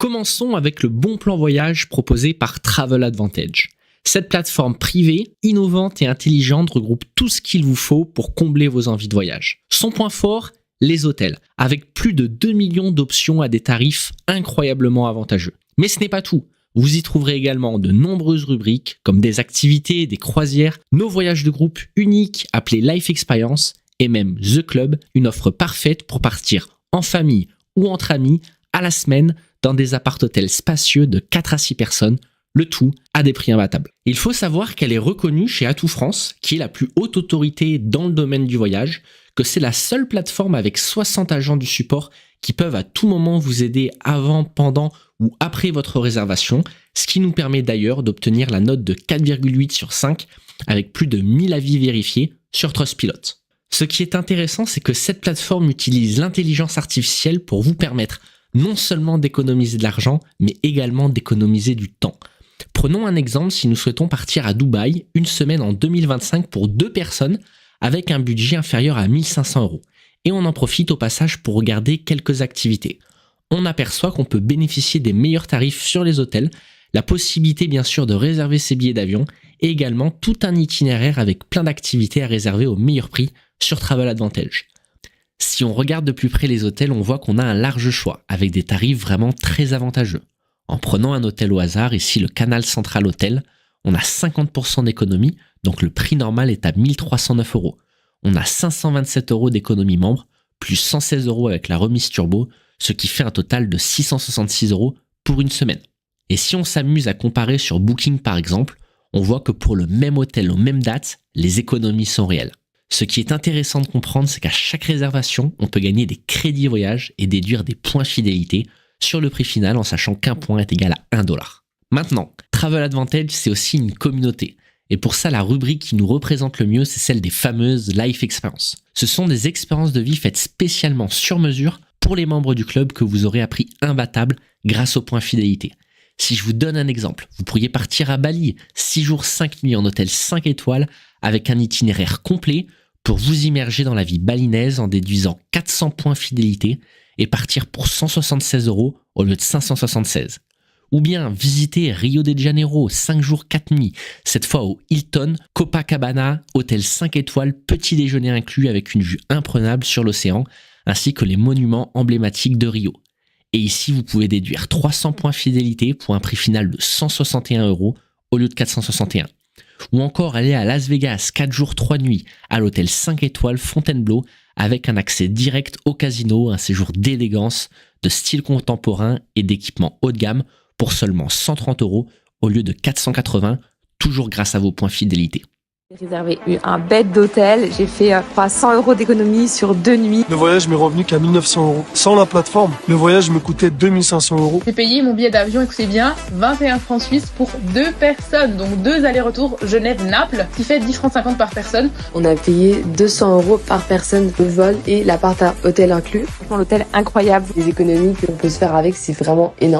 Commençons avec le bon plan voyage proposé par Travel Advantage. Cette plateforme privée, innovante et intelligente regroupe tout ce qu'il vous faut pour combler vos envies de voyage. Son point fort, les hôtels, avec plus de 2 millions d'options à des tarifs incroyablement avantageux. Mais ce n'est pas tout. Vous y trouverez également de nombreuses rubriques comme des activités, des croisières, nos voyages de groupe uniques appelés Life Experience et même The Club, une offre parfaite pour partir en famille ou entre amis à la semaine dans des appart-hôtels spacieux de 4 à 6 personnes, le tout à des prix imbattables. Il faut savoir qu'elle est reconnue chez Atout France, qui est la plus haute autorité dans le domaine du voyage, que c'est la seule plateforme avec 60 agents du support qui peuvent à tout moment vous aider avant, pendant ou après votre réservation, ce qui nous permet d'ailleurs d'obtenir la note de 4,8 sur 5 avec plus de 1000 avis vérifiés sur Trustpilot. Ce qui est intéressant, c'est que cette plateforme utilise l'intelligence artificielle pour vous permettre non seulement d'économiser de l'argent, mais également d'économiser du temps. Prenons un exemple si nous souhaitons partir à Dubaï une semaine en 2025 pour 2 personnes avec un budget inférieur à 1500 €. Et on en profite au passage pour regarder quelques activités. On aperçoit qu'on peut bénéficier des meilleurs tarifs sur les hôtels, la possibilité bien sûr de réserver ses billets d'avion et également tout un itinéraire avec plein d'activités à réserver au meilleur prix sur Travel Advantage. Si on regarde de plus près les hôtels, on voit qu'on a un large choix, avec des tarifs vraiment très avantageux. En prenant un hôtel au hasard, ici le Canal Central Hotel, on a 50% d'économie, donc le prix normal est à 1309 €. On a 527 € d'économie membre, plus 116 € avec la remise turbo, ce qui fait un total de 666 € pour une semaine. Et si on s'amuse à comparer sur Booking par exemple, on voit que pour le même hôtel aux mêmes dates, les économies sont réelles. Ce qui est intéressant de comprendre, c'est qu'à chaque réservation, on peut gagner des crédits voyage et déduire des points fidélité sur le prix final en sachant qu'un point est égal à 1 $. Maintenant, Travel Advantage, c'est aussi une communauté. Et pour ça, la rubrique qui nous représente le mieux, c'est celle des fameuses Life Experience. Ce sont des expériences de vie faites spécialement sur mesure pour les membres du club que vous aurez à prix imbattable grâce aux points fidélité. Si je vous donne un exemple, vous pourriez partir à Bali, 6 jours 5 nuits en hôtel 5 étoiles avec un itinéraire complet pour vous immerger dans la vie balinaise en déduisant 400 points fidélité et partir pour 176 € au lieu de 576. Ou bien visiter Rio de Janeiro, 5 jours 4 nuits, cette fois au Hilton Copacabana, hôtel 5 étoiles, petit déjeuner inclus avec une vue imprenable sur l'océan, ainsi que les monuments emblématiques de Rio. Et ici, vous pouvez déduire 300 points fidélité pour un prix final de 161 € au lieu de 461. Ou encore aller à Las Vegas, 4 jours 3 nuits, à l'hôtel 5 étoiles Fontainebleau, avec un accès direct au casino, un séjour d'élégance, de style contemporain et d'équipement haut de gamme pour seulement 130 € au lieu de 480, toujours grâce à vos points fidélité. J'ai réservé un bed d'hôtel, j'ai fait 100 € d'économie sur 2 nuits. Le voyage m'est revenu qu'à 1900 €. Sans la plateforme, le voyage me coûtait 2500 €. J'ai payé mon billet d'avion, écoutez bien, 21 francs suisses pour 2 personnes, donc 2 allers-retours Genève-Naples, qui fait 10,50 francs par personne. On a payé 200 € par personne le vol et l'appart à hôtel inclus. Franchement, l'hôtel incroyable. Les économies qu'on peut se faire avec, c'est vraiment énorme.